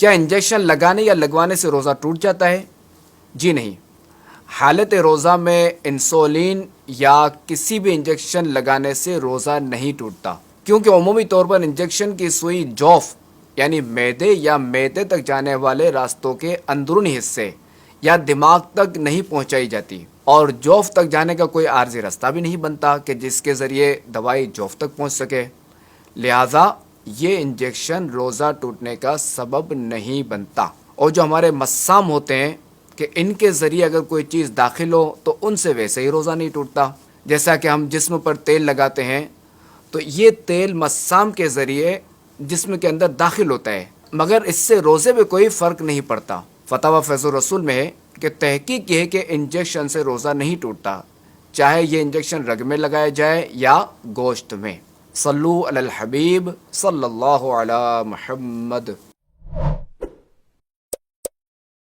کیا انجیکشن لگانے یا لگوانے سے روزہ ٹوٹ جاتا ہے؟ جی نہیں، حالت روزہ میں انسولین یا کسی بھی انجیکشن لگانے سے روزہ نہیں ٹوٹتا، کیونکہ عمومی طور پر انجیکشن کی سوئی جوف یعنی معدے یا معدے تک جانے والے راستوں کے اندرونی حصے یا دماغ تک نہیں پہنچائی جاتی، اور جوف تک جانے کا کوئی عارضی راستہ بھی نہیں بنتا کہ جس کے ذریعے دوائی جوف تک پہنچ سکے، لہٰذا یہ انجیکشن روزہ ٹوٹنے کا سبب نہیں بنتا۔ اور جو ہمارے مسام ہوتے ہیں کہ ان کے ذریعے اگر کوئی چیز داخل ہو تو ان سے ویسے ہی روزہ نہیں ٹوٹتا، جیسا کہ ہم جسم پر تیل لگاتے ہیں تو یہ تیل مسام کے ذریعے جسم کے اندر داخل ہوتا ہے، مگر اس سے روزے میں کوئی فرق نہیں پڑتا۔ فتاوی فیض الرسول میں ہے کہ تحقیق یہ ہے کہ انجیکشن سے روزہ نہیں ٹوٹتا، چاہے یہ انجیکشن رگ میں لگایا جائے یا گوشت میں۔ صلو علی الحبیب صلی اللہ علی محمد۔